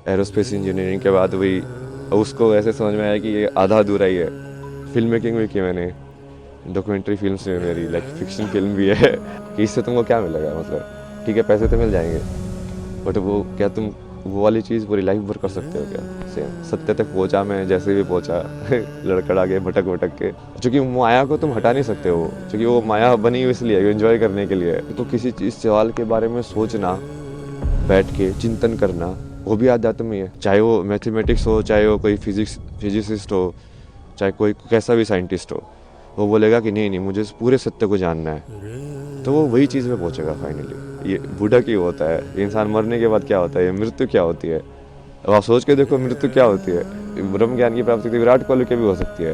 Aerospace engineering के बाद वही उसको ऐसे समझ में आया कि ये आधा अधूरा ही है। फिल्म मेकिंग भी की मैंने, डॉक्यूमेंट्री फिल्म्स में मेरी लाइक फिक्शन फिल्म भी है कि इससे तुमको क्या मिलेगा, मतलब ठीक है पैसे तो मिल जाएंगे बट वो क्या तुम वो वाली चीज़ पूरी लाइफ भर कर सकते हो क्या? सेम सत्य तक पहुंचा मैं जैसे भी पहुंचा लड़खड़ा के भटक भटक के, क्योंकि माया को तुम हटा नहीं सकते हो, क्योंकि वो माया बनी हुई इसलिए एंजॉय करने के लिए। तो किसी चीज़ सवाल के बारे में सोचना, बैठ के चिंतन करना, वो भी अध्यात्म ही है। चाहे वो मैथमेटिक्स हो, चाहे वो कोई फिजिसिस्ट हो, चाहे कोई कैसा भी साइंटिस्ट हो, वो बोलेगा कि नहीं नहीं मुझे इस पूरे सत्य को जानना है, तो वो वही चीज़ में पहुंचेगा फाइनली। ये बूढ़ा क्यों होता है, इंसान मरने के बाद क्या होता है, ये मृत्यु क्या होती है। अब आप सोच के देखो मृत्यु क्या होती है। ब्रह्म ज्ञान की प्राप्ति विराट कोहली की भी हो सकती है,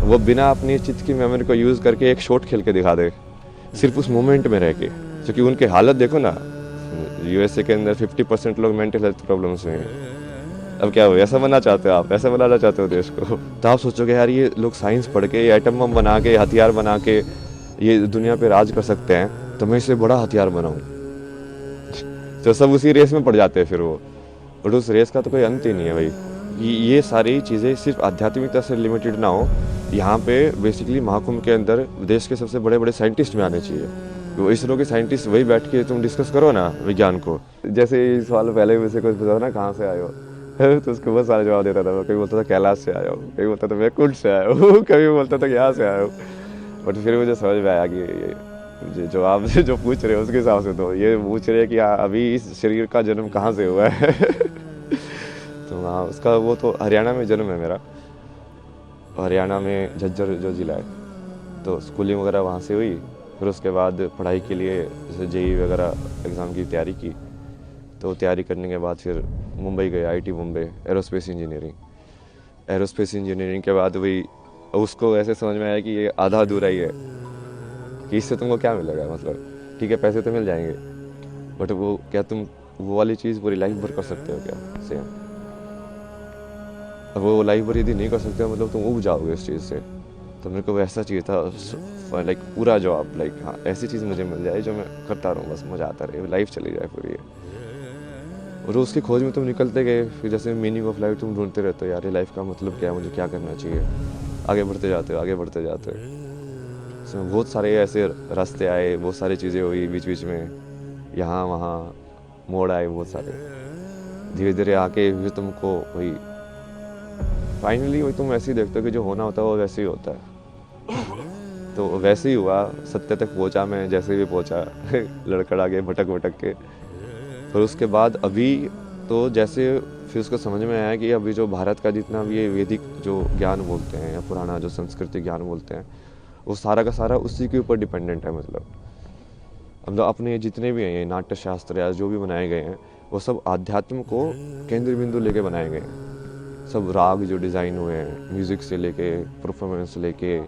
वो बिना अपनी चित्त की मेमोरी को यूज़ करके एक शॉट खेल के दिखा दे, सिर्फ उस मोमेंट में रह के। क्योंकि उनकी हालत देखो ना, यूएसए के अंदर 50% लोग मेंटल हेल्थ प्रॉब्लम्स में हैं। अब क्या हो, ऐसा बनना चाहते हो आप, ऐसा बनाना चाहते हो देश को? तो आप सोचोगे यार ये लोग साइंस पढ़ के, ये एटम बम बना के, हथियार बना के ये दुनिया पे राज कर सकते हैं, तो मैं इससे बड़ा हथियार बनाऊं। तो सब उसी रेस में पड़ जाते हैं फिर वो, बट उस रेस का तो कोई अंत ही नहीं है भाई। ये सारी चीज़ें सिर्फ आध्यात्मिकता से लिमिटेड ना हो, यहाँ पे बेसिकली महाकुंभ के अंदर देश के सबसे बड़े बड़े साइंटिस्ट में आने चाहिए। वो इसरो के साइंटिस्ट वही बैठ के तुम डिस्कस करो ना विज्ञान को। जैसे इस सवाल पहले मुझे कुछ पूछा ना कहाँ से आए हो, तो उसको बहुत सारा जवाब देता था मैं। कभी बोलता था कैलाश से आया हूँ, कभी बोलता था मैं कुंड से आया हूँ, कभी बोलता था यहाँ से आया हूँ। बट फिर मुझे समझ में आया कि ये जो आप जो पूछ रहे हो उसके हिसाब से तो ये पूछ रहे हैं कि अभी इस शरीर का जन्म कहाँ से हुआ है। तो हाँ उसका वो तो हरियाणा में जन्म है मेरा, हरियाणा में झज्जर जो ज़िला है, तो स्कूलिंग वगैरह वहाँ से हुई। फिर उसके बाद पढ़ाई के लिए जैसे जेई वगैरह एग्ज़ाम की तैयारी की, तो तैयारी करने के बाद फिर मुंबई गए, आईटी मुंबई, एरोस्पेस इंजीनियरिंग के बाद वही उसको ऐसे समझ में आया कि ये आधा अधूरा ही है, कि इससे तुमको क्या मिलेगा, मतलब ठीक है पैसे तो मिल जाएंगे बट वो क्या तुम वो वाली चीज़ पूरी लाइफ भर कर सकते हो क्या? सेम अब वो लाइफ भर यदि नहीं कर सकते हो मतलब तुम उब जाओगे उस चीज़ से। तो मेरे को वैसा चाहिए था लाइक पूरा जॉब, लाइक हाँ ऐसी चीज़ मुझे मिल जाए जो मैं करता रहूँ, बस मज़ा आता रहे, लाइफ चली जाए पूरी। और उसकी खोज में तुम निकलते गए, फिर जैसे मीनिंग ऑफ लाइफ तुम ढूंढते रहते हो, यार ये लाइफ का मतलब क्या है, मुझे क्या करना चाहिए, आगे बढ़ते जाते हो आगे बढ़ते जाते हो। इसमें बहुत सारे ऐसे रास्ते आए, बहुत सारी चीज़ें हुई बीच बीच में, यहाँ वहाँ मोड़ आए बहुत सारे, धीरे धीरे आके फिर तुमको वही फाइनली वही तुम ऐसे ही देखते हो कि जो होना होता है वो वैसे ही होता है। तो वैसे ही हुआ, सत्य तक पहुंचा मैं जैसे भी पहुंचा लड़खड़ा के भटक भटक के। फिर उसके बाद अभी तो जैसे फिर उसको समझ में आया कि अभी जो भारत का जितना भी ये वैदिक जो ज्ञान बोलते हैं या पुराना जो संस्कृति ज्ञान बोलते हैं, वो सारा का सारा उसी के ऊपर डिपेंडेंट है। मतलब अपने जितने भी हैं ये नाट्य शास्त्र या जो भी बनाए गए हैं, वो सब आध्यात्म को केंद्र बिंदु लेके बनाए गए हैं। सब राग जो डिज़ाइन हुए हैं, म्यूज़िक से लेके परफॉर्मेंस लेके,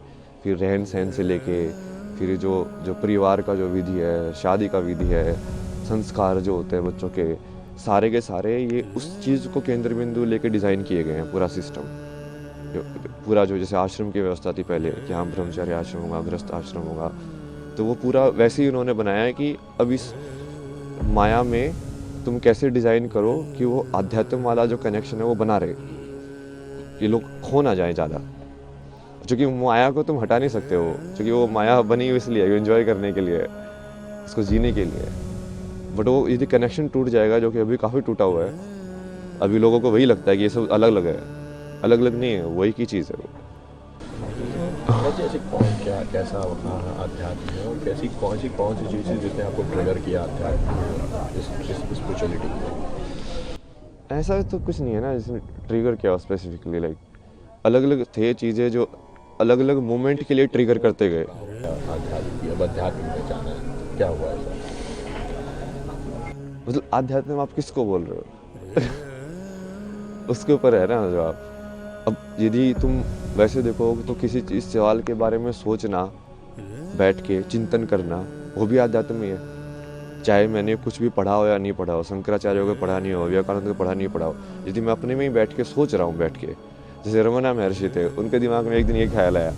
फिर रहन सहन से लेके, फिर जो जो परिवार का जो विधि है, शादी का विधि है, संस्कार जो होते हैं बच्चों के सारे ये उस चीज़ को केंद्र बिंदु लेके डिज़ाइन किए गए हैं। पूरा सिस्टम पूरा जो जैसे आश्रम की व्यवस्था थी पहले कि हाँ ब्रह्मचर्य आश्रम होगा, गृहस्थ आश्रम होगा, तो वो पूरा वैसे ही उन्होंने बनाया है कि अब इस माया में तुम कैसे डिज़ाइन करो कि वो आध्यात्म वाला जो कनेक्शन है वो बना रहे, कि लोग खो ना जाए ज़्यादा। क्योंकि माया को तुम हटा नहीं सकते हो, क्योंकि वो माया बनी हुई इसलिए एंजॉय करने के लिए, उसको जीने के लिए। बट वो यदि कनेक्शन टूट जाएगा, जो कि अभी काफ़ी टूटा हुआ है, अभी लोगों को वही लगता है कि ये सब अलग अलग है, अलग अलग नहीं है, वही की चीज़ है वो। ऐसे ऐसे कौन क्या कैसा अध्यात्म है और कौन सी चीज़ें जिसने आपको ट्रिगर किया अध्यात्म में, इस स्पिरिचुअलिटी में? ऐसा तो कुछ नहीं है ना जिसने ट्रिगर किया स्पेसिफिकली, लाइक अलग अलग थे चीज़ें जो अलग अलग मोमेंट के लिए ट्रिगर करते गए। आध्यात्म की अब अध्यात्म में जाना है, क्या हुआ ऐसा? मतलब आध्यात्म आप किसको बोल रहे हो? उसके ऊपर है ना जवाब। अब यदि तुम वैसे देखो तो किसी चीज़ सवाल के बारे में सोचना, बैठ के चिंतन करना, वो भी आध्यात्म ही है। चाहे मैंने कुछ भी पढ़ा हो या नहीं पढ़ा हो, शंकराचार्य को पढ़ा नहीं हो, विवेकानंद को पढ़ा नहीं पढ़ा हो, यदि मैं अपने में ही बैठ के सोच रहा हूँ, बैठ के जैसे रमना महर्षि थे, उनके दिमाग में एक दिन ये ख्याल आया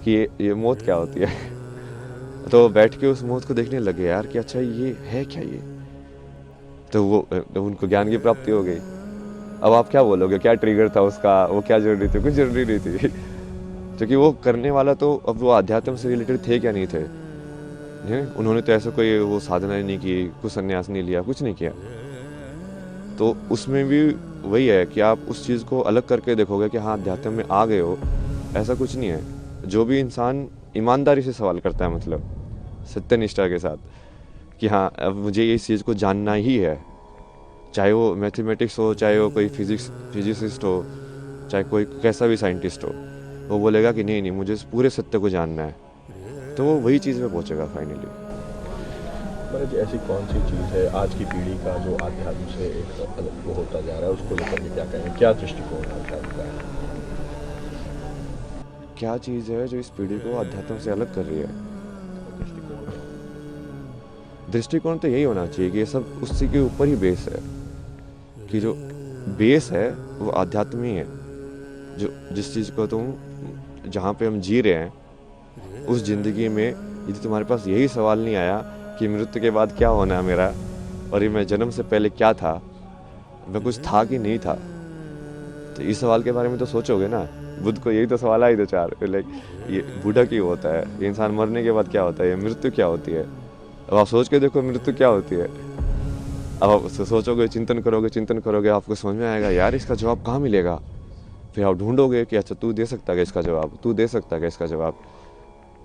कि ये मौत क्या होती है। तो बैठ के उस मौत को देखने लगे यार कि अच्छा ये है क्या ये, तो वो उनको ज्ञान की प्राप्ति हो गई। अब आप क्या बोलोगे, क्या ट्रिगर था उसका, वो क्या जरूरी थी? कुछ जरूरी नहीं थी क्योंकि वो करने वाला तो, अब वो अध्यात्म से रिलेटेड थे क्या नहीं थे, उन्होंने तो ऐसा कोई वो साधना नहीं की, कुछ संन्यास नहीं लिया, कुछ नहीं किया। तो उसमें भी वही है कि आप उस चीज़ को अलग करके देखोगे कि हाँ अध्यात्म में आ गए हो, ऐसा कुछ नहीं है। जो भी इंसान ईमानदारी से सवाल करता है, मतलब सत्यनिष्ठा के साथ कि हाँ अब मुझे इस चीज़ को जानना ही है, चाहे वो मैथमेटिक्स हो, चाहे वो कोई फिजिसिस्ट हो, चाहे कोई कैसा भी साइंटिस्ट हो, वो बोलेगा कि नहीं नहीं मुझे इस पूरे सत्य को जानना है, तो वो वही चीज़ में पहुंचेगा फाइनली। महाराज जी, ऐसी कौन सी चीज़ है आज की पीढ़ी का जो आध्यात्म से एक अलग वो होता जा रहा है, उसको लेकर के क्या कहेंगे, क्या दृष्टिकोण है आध्यात्म का? क्या चीज़ है जो इस पीढ़ी को अध्यात्म से अलग कर रही है? दृष्टिकोण तो यही होना चाहिए कि ये सब उसी के ऊपर ही बेस है, कि जो बेस है वो आध्यात्म ही है। जो जिस चीज़ को तुम, जहाँ पे हम जी रहे हैं उस ज़िंदगी में, यदि तुम्हारे पास यही सवाल नहीं आया कि मृत्यु के बाद क्या होना है मेरा, और ये मैं जन्म से पहले क्या था, मैं कुछ था कि नहीं था, तो इस सवाल के बारे में तो सोचोगे ना। बुद्ध को यही तो सवाल आए दो चार, लाइक ये बूढ़ा क्यों होता है, ये इंसान मरने के बाद क्या होता है, ये मृत्यु क्या होती है। अब आप सोच के देखो मृत्यु क्या होती है। अब आप सोचोगे, चिंतन करोगे, आपको समझ में आएगा यार इसका जवाब कहाँ मिलेगा। फिर आप ढूंढोगे कि अच्छा तू दे सकता है इसका जवाब, तू दे सकता है इसका जवाब।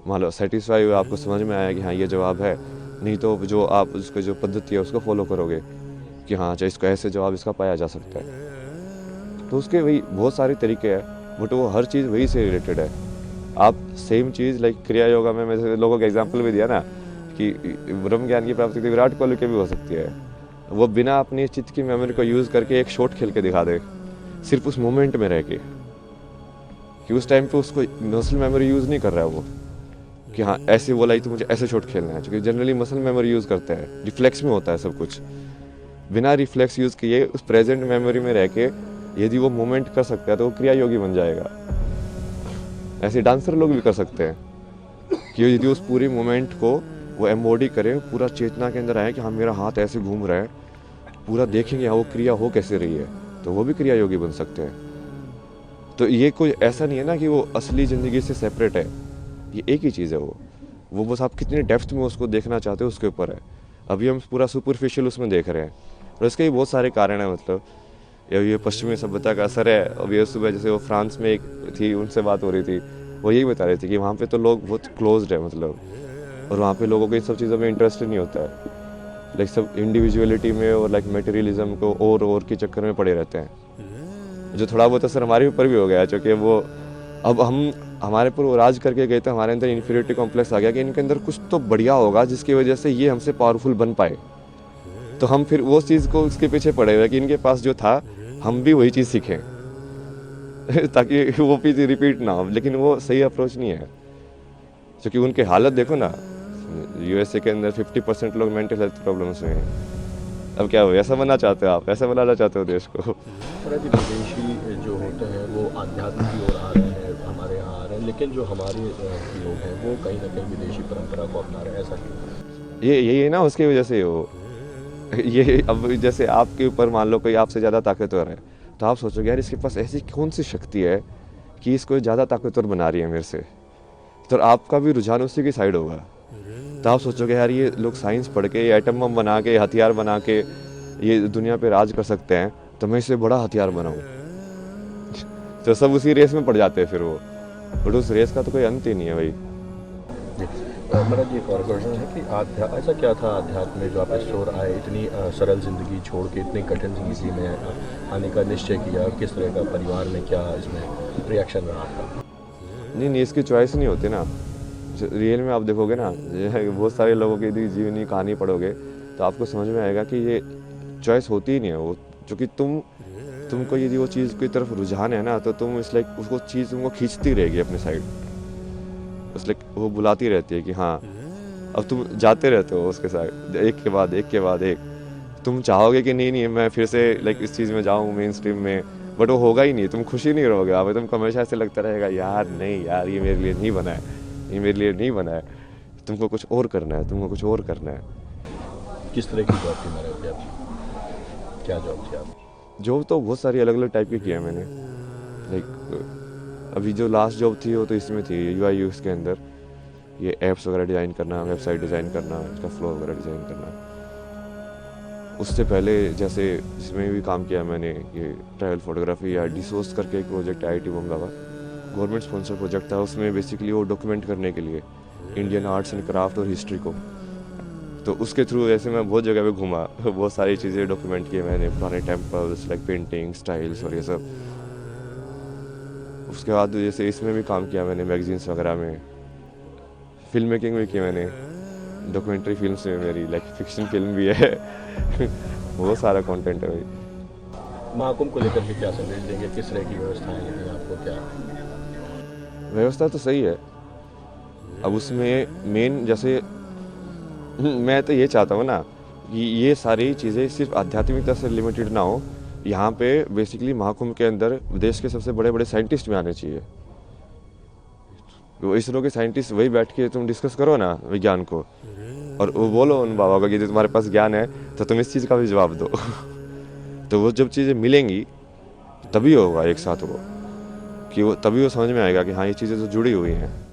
मान लो सेटिस्फाई हुआ, आपको समझ में आया कि हाँ ये जवाब है, नहीं तो जो आप उसको जो पद्धति है उसको फॉलो करोगे कि हाँ अच्छा इसको ऐसे जवाब इसका पाया जा सकता है। तो उसके वही बहुत सारे तरीके हैं, बट वो हर चीज़ वही से रिलेटेड है। आप सेम चीज़ लाइक क्रिया योगा में मैंने लोगों का एग्जाम्पल भी दिया ना कि ब्रह्म ज्ञान की प्राप्ति तो विराट कोहली के भी हो सकती है। वो बिना अपनी चित्त की मेमोरी को यूज़ करके एक शॉट खेल के दिखा दे, सिर्फ उस मोमेंट में रह के, कि उस टाइम पे उसको मसल मेमोरी यूज़ नहीं कर रहा है वो, कि हाँ ऐसे बोला ही तो मुझे ऐसे शॉट खेलना है, क्योंकि जनरली मसल मेमोरी यूज़ करते हैं, रिफ्लेक्स में होता है सब कुछ। बिना रिफ्लेक्स यूज़ किए उस प्रेजेंट मेमोरी में रह के यदि वो मोमेंट कर सकता है तो वो क्रिया योगी बन जाएगा। ऐसे डांसर लोग भी कर सकते हैं कि यदि उस पूरी मोमेंट को वो एम्बॉडी करें, पूरा चेतना के अंदर आए कि हाँ मेरा हाथ ऐसे घूम रहा है, पूरा देखेंगे हाँ वो क्रिया हो कैसे रही है, तो वो भी क्रिया योगी बन सकते हैं। तो ये कोई ऐसा नहीं है ना कि वो असली ज़िंदगी से सेपरेट है, ये एक ही चीज़ है। वो बस आप कितनी डेप्थ में उसको देखना चाहते हो उसके ऊपर है। अभी हम पूरा सुपरफिशियल उसमें देख रहे हैं, और इसके भी बहुत सारे कारण हैं। मतलब ये पश्चिमी सभ्यता का असर है। अभी सुबह जैसे वो फ्रांस में एक थी, उनसे बात हो रही थी, वो यही बता रहे थे कि वहाँ पे तो लोग बहुत क्लोज्ड है, मतलब, और वहाँ पे लोगों को इन सब चीज़ों में इंटरेस्ट नहीं होता है। लाइक सब इंडिविजुअलिटी में और लाइक मटेरियलिज्म को और के चक्कर में पड़े रहते हैं, जो थोड़ा बहुत असर हमारे ऊपर भी हो गया है। चूँकि वो अब हम हमारे पर वो राज करके गए थे, हमारे अंदर इन्फीरियरिटी कॉम्प्लेक्स आ गया कि इनके अंदर कुछ तो बढ़िया होगा जिसकी वजह से ये हमसे पावरफुल बन पाए। तो हम फिर वो चीज़ को उसके पीछे पड़े हुए कि इनके पास जो था हम भी वही चीज़ सीखें ताकि वो चीज़ रिपीट ना हो। लेकिन वो सही अप्रोच नहीं है, क्योंकि उनके हालत देखो ना, यूएसए के अंदर 50% लोग मेंटल हेल्थ प्रॉब्लम्स में हैं। अब क्या हो, ऐसा बनना चाहते हो आप, ऐसा बनाना चाहते हो देश को? विदेशी जो होते हैं वो आध्यात्म की ओर आ रहे हैं, हमारे यहाँ आ रहे हैं, लेकिन जो हमारे लोग हैं वो कहीं ना कहीं विदेशी परंपरा को अपना रहे हैं, ऐसा क्यों? यही है ना, उसकी वजह से हो ये। अब जैसे आपके ऊपर मान लो कोई आपसे ज़्यादा ताकतवर है, तो आप सोचोगे यार इसके पास ऐसी कौन सी शक्ति है कि इसको ज़्यादा ताकतवर बना रही है मेरे से, तो आपका भी रुझान उसी की साइड होगा। तो आप सोचोगे यार ये लोग साइंस पढ़ के, एटम बम बना के, हथियार बना के ये दुनिया पे राज कर सकते हैं, तो मैं इससे बड़ा हथियार बनाऊँ। तो सब उसी रेस में पड़ जाते हैं फिर वो, बट उस रेस का तो कोई अंत ही नहीं है भाई। मेरा जी एक और क्वेश्चन है कि ऐसा क्या था अध्यात्म में जो आप इस ओर आए, इतनी सरल जिंदगी छोड़ के इतनी कठिन जिंदगी में आने का निश्चय किया? किस तरह का परिवार में क्या इसमें रिएक्शन रहा आपका? नहीं, इसकी चॉइस नहीं होती ना। रियल में आप देखोगे ना, बहुत सारे लोगों की यदि जीवनी कहानी पढ़ोगे तो आपको समझ में आएगा कि ये चॉइस होती ही नहीं है वो। क्योंकि तुमको यदि वो चीज़ की तरफ रुझान है ना, तो तुम इस लाइक उसको चीज़ तुमको खींचती रहेगी अपने साइड, उस लाइक वो बुलाती रहती है कि हाँ, अब तुम जाते रहते हो उसके साथ एक के बाद एक। तुम चाहोगे कि नहीं मैं फिर से लाइक इस चीज़ में जाऊँ मेन स्ट्रीम में, बट वो होगा ही नहीं, तुम खुशी नहीं रहोगे। अब तुमको हमेशा ऐसे लगता रहेगा यार नहीं यार ये मेरे लिए नहीं बना है, ये मेरे लिए नहीं बना है, तुमको कुछ और करना है, तुमको कुछ और करना है। किस तरह की जॉब थी मेरे, क्या जॉब थी आप? जॉब तो बहुत सारी अलग अलग टाइप की किया मैंने। लाइक अभी जो लास्ट जॉब थी वो तो इसमें थी UI UX के अंदर, ये ऐप्स वगैरह डिज़ाइन करना, वेबसाइट डिज़ाइन करना, इसका फ्लो वगैरह डिज़ाइन करना। उससे पहले जैसे इसमें भी काम किया मैंने, ये ट्रैवल फोटोग्राफी या डिसोर्स करके एक प्रोजेक्ट है IIT बॉम्बे का, गवर्नमेंट स्पॉन्सर प्रोजेक्ट था। उसमें बेसिकली वो डॉक्यूमेंट करने के लिए इंडियन आर्ट्स एंड क्राफ्ट और हिस्ट्री को, तो उसके थ्रू ऐसे मैं बहुत जगह पे घूमा, बहुत सारी चीज़ें डॉक्यूमेंट किए मैंने, पुराने टेम्पल्स लाइक पेंटिंग स्टाइल्स और ये सब। उसके बाद जैसे इसमें भी काम किया मैंने, मैगजीन्स वगैरह में, फिल्म मेकिंग भी की मैंने, डॉक्यूमेंट्री फिल्म्स में मेरी लाइक फिक्शन फिल्म भी है बहुत सारा कंटेंट है भाई। महाकुंभ को लेकर के क्या संदेश देंगे, किस तरह की व्यवस्थाएं लगी आपको, क्या? व्यवस्था तो सही है। अब उसमें मेन जैसे मैं तो ये चाहता हूँ ना कि ये सारी चीज़ें सिर्फ आध्यात्मिकता से लिमिटेड ना हो। यहाँ पे बेसिकली महाकुंभ के अंदर देश के सबसे बड़े बड़े साइंटिस्ट भी आने चाहिए। वो इसरो के साइंटिस्ट वही बैठ के तुम डिस्कस करो ना विज्ञान को, और वो बोलो उन बाबा को कि तुम्हारे पास ज्ञान है तो तुम इस चीज़ का भी जवाब दो तो वो जब चीज़ें मिलेंगी तभी होगा एक साथ वो, कि वो तभी वो समझ में आएगा कि हाँ ये चीज़ें तो जुड़ी हुई हैं।